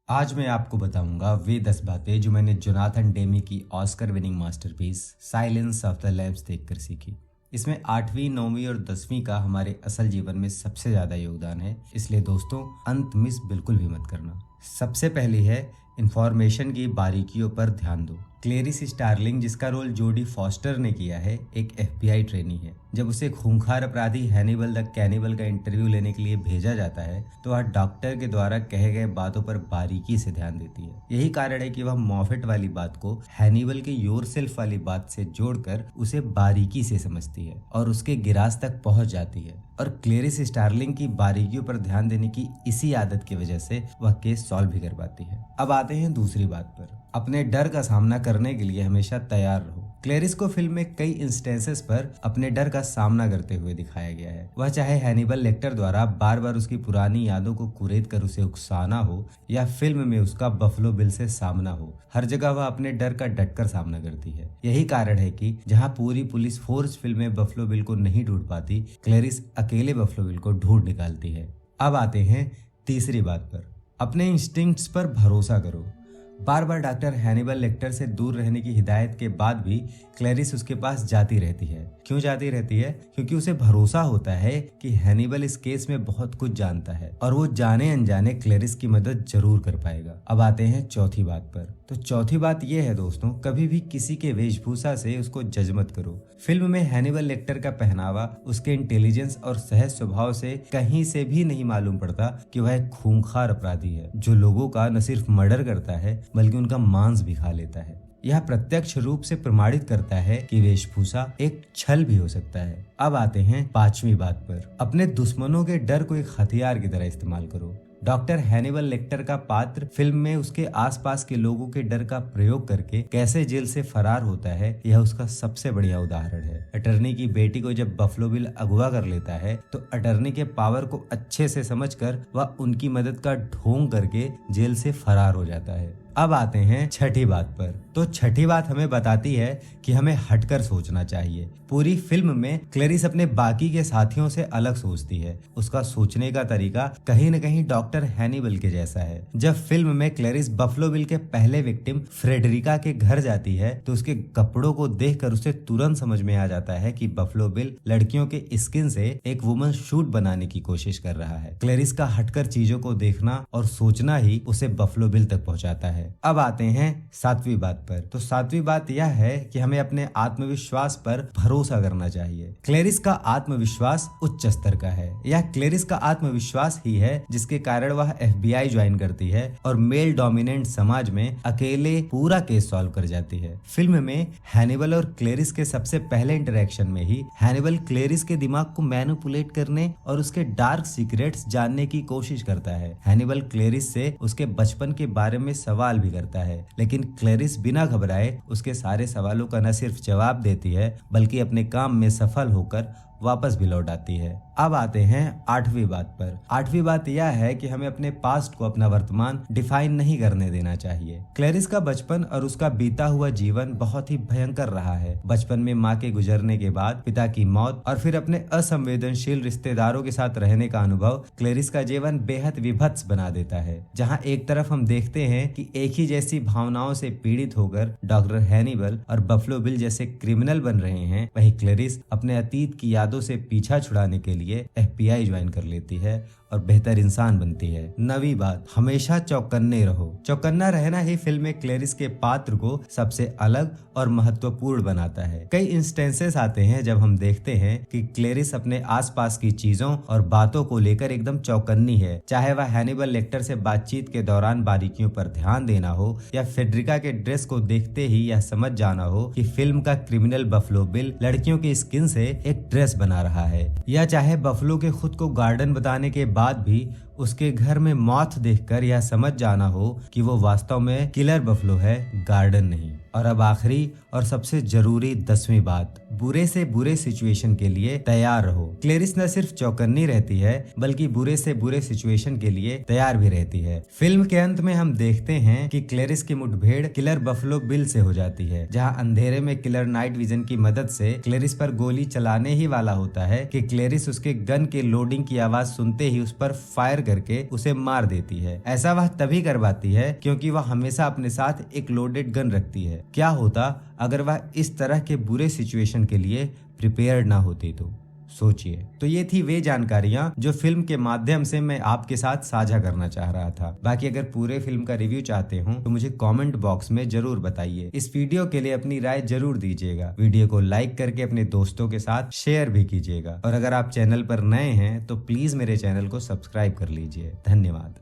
आज मैं आपको बताऊंगा वे 10 बातें जो मैंने जोनाथन डेमी की Oscar winning masterpiece Silence of the Lambs देखकर सीखी। इसमें 8वीं, 9वीं और 10वीं का हमारे असल जीवन में सबसे ज्यादा योगदान है, इसलिए दोस्तों अंत मिस बिल्कुल भी मत करना। सबसे पहली है इंफॉर्मेशन की बारीकियों पर ध्यान दो। क्लेरिस स्टार्लिंग, जिसका रोल जोडी फॉस्टर ने किया है, एक FBI ट्रेनी है। जब उसे खूंखार अपराधी हैनिबल द कैनिबल का इंटरव्यू लेने के लिए भेजा जाता है तो वह डॉक्टर के द्वारा कहे गए बातों पर बारीकी से ध्यान देती है। यही कारण है कि वह मॉफेट वाली बात को हैनिबल के योरसेल्फ वाली बात से जोड़कर उसे बारीकी से समझती है और उसके गिरास तक पहुंच जाती है। और क्लेरिस स्टार्लिंग की बारीकियों पर ध्यान देने की इसी आदत की वजह से वह केस सॉल्व भी कर पाती है। अब आते हैं दूसरी बात पर। अपने डर का सामना करने के लिए हमेशा तैयार रहो। क्लेरिस को फिल्म में कई इंस्टेंसेस पर अपने डर का सामना करते हुए दिखाया गया है। वह चाहे हैनिबल लेक्टर द्वारा बार बार उसकी पुरानी यादों को कुरेद कर उसे उकसाना हो या फिल्म में उसका बफलो बिल से सामना हो, हर जगह वह अपने डर का डटकर सामना करती है। यही कारण है कि जहां पूरी पुलिस फोर्स फिल्म में बफलो बिल को नहीं ढूंढ पाती, क्लेरिस अकेले बफलो बिल को ढूंढ निकालती है। अब आते हैं तीसरी बात पर। अपने इंस्टिंक्ट्स पर भरोसा करो। बार बार डॉक्टर हैनिबल लेक्टर से दूर रहने की हिदायत के बाद भी क्लेरिस उसके पास जाती रहती है। क्यों जाती रहती है? क्योंकि उसे भरोसा होता है कि हैनिबल इस केस में बहुत कुछ जानता है और वो जाने अनजाने क्लेरिस की मदद जरूर कर पाएगा। अब आते हैं चौथी बात पर। तो चौथी बात यह है दोस्तों, कभी भी किसी के वेशभूषा से उसको जज मत करो। फिल्म में हैनिबल लेक्टर का पहनावा उसके इंटेलिजेंस और सहज स्वभाव से कहीं से भी नहीं मालूम पड़ता कि वह एक खूंखार अपराधी है जो लोगों का न सिर्फ मर्डर करता है बल्कि उनका मांस भी खा लेता है। यह प्रत्यक्ष रूप से प्रमाणित करता है कि वेशभूषा एक छल भी हो सकता है। अब आते हैं पांचवी बात पर। अपने दुश्मनों के डर को एक हथियार की तरह इस्तेमाल करो। डॉक्टर हैनिबल लेक्टर का पात्र फिल्म में उसके आसपास के लोगों के डर का प्रयोग करके कैसे जेल से फरार होता है, यह उसका सबसे बढ़िया उदाहरण है। अटर्नी की बेटी को जब बफलो बिल अगवा कर लेता है तो अटर्नी के पावर को अच्छे से समझकर वह उनकी मदद का ढोंग करके जेल से फरार हो जाता है। अब आते हैं छठी बात पर। तो छठी बात हमें बताती है कि हमें हटकर सोचना चाहिए। पूरी फिल्म में क्लेरिस अपने बाकी के साथियों से अलग सोचती है। उसका सोचने का तरीका कहीं न कहीं डॉक्टर हैनिबल के जैसा है। जब फिल्म में क्लेरिस बफलो बिल के पहले विक्टिम फ्रेडरिका के घर जाती है तो उसके कपड़ों को देखकर उसे तुरंत समझ में आ जाता है कि बफलो बिल लड़कियों के स्किन से एक वुमन शूट बनाने की कोशिश कर रहा है। क्लेरिस का हटकर चीजों को देखना और सोचना ही उसे बफलो बिल तक पहुंचाता है। अब आते हैं सातवीं बात पर। तो सातवीं बात यह है कि हमें अपने आत्मविश्वास पर भरोसा करना चाहिए। क्लेरिस का आत्मविश्वास उच्च स्तर का है। यह क्लेरिस का आत्मविश्वास ही है जिसके कारण वह FBI ज्वाइन करती है और मेल डोमिनेंट समाज में अकेले पूरा केस सॉल्व कर जाती है। फिल्म में हैनिबल और क्लेरिस के सबसे पहले इंटरेक्शन में ही हैनिबल क्लेरिस के दिमाग को मैनिपुलेट करने और उसके डार्क सीक्रेट्स जानने की कोशिश करता है। हैनिबल क्लेरिस से उसके बचपन के बारे में सवाल भी करता है, लेकिन क्लेरिस बिना घबराए उसके सारे सवालों का न सिर्फ जवाब देती है बल्कि अपने काम में सफल होकर वापस भी लौट आती है। अब आते हैं आठवीं बात पर। आठवीं बात यह है कि हमें अपने पास्ट को अपना वर्तमान डिफाइन नहीं करने देना चाहिए। क्लेरिस का बचपन और उसका बीता हुआ जीवन बहुत ही भयंकर रहा है। बचपन में माँ के गुजरने के बाद पिता की मौत और फिर अपने असंवेदनशील रिश्तेदारों के साथ रहने का अनुभव क्लेरिस का जीवन बेहद विभत्स बना देता है। जहाँ एक तरफ हम देखते हैं कि एक ही जैसी भावनाओं से पीड़ित होकर डॉक्टर हैनिबल और बफलो बिल जैसे क्रिमिनल बन रहे हैं, वहीं क्लेरिस अपने अतीत की यादों से पीछा छुड़ाने के लिए FBI ज्वाइन कर लेती है और बेहतर इंसान बनती है। नवी बात, हमेशा चौकन्ने रहो। चौकन्ना रहना ही फिल्म में क्लेरिस के पात्र को सबसे अलग और महत्वपूर्ण बनाता है। कई इंस्टेंसेस आते हैं जब हम देखते हैं कि क्लेरिस अपने आसपास की चीजों और बातों को लेकर एकदम चौकन्नी है, चाहे वह हैनिबल लेक्टर से बातचीत के दौरान बारीकियों पर ध्यान देना हो या फेडरिका के ड्रेस को देखते ही यह समझ जाना हो कि फिल्म का क्रिमिनल बफलो बिल लड़कियों की स्किन से एक ड्रेस बना रहा है, या चाहे बफलो के खुद को गार्डन बताने के बाद भी उसके घर में मॉथ देखकर यह समझ जाना हो कि वो वास्तव में किलर बफलो है, गार्डन नहीं। और अब आखिरी और सबसे जरूरी 10वीं बात, बुरे से बुरे सिचुएशन के लिए तैयार रहो। क्लेरिस न सिर्फ चौकन्नी रहती है बल्कि बुरे से बुरे सिचुएशन के लिए तैयार भी रहती है। फिल्म के अंत में हम देखते हैं कि क्लेरिस की मुठभेड़ किलर बफलो बिल से हो जाती है, जहां अंधेरे में किलर नाइट विजन की मदद से क्लेरिस पर गोली चलाने ही वाला होता है कि क्लेरिस उसके गन के लोडिंग की आवाज सुनते ही उस पर फायर करके उसे मार देती है। ऐसा वह तभी कर पाती है क्योंकि वह हमेशा अपने साथ एक लोडेड गन रखती है। क्या होता अगर वह इस तरह के बुरे सिचुएशन के लिए प्रिपेयर्ड ना होती तो सोचिए। तो ये थी वे जानकारियां जो फिल्म के माध्यम से मैं आपके साथ साझा करना चाह रहा था। बाकी अगर पूरे फिल्म का रिव्यू चाहते हो तो मुझे कमेंट बॉक्स में जरूर बताइए। इस वीडियो के लिए अपनी राय जरूर दीजिएगा। वीडियो को लाइक करके अपने दोस्तों के साथ शेयर भी कीजिएगा। और अगर आप चैनल पर नए हैं तो प्लीज मेरे चैनल को सब्सक्राइब कर लीजिए। धन्यवाद।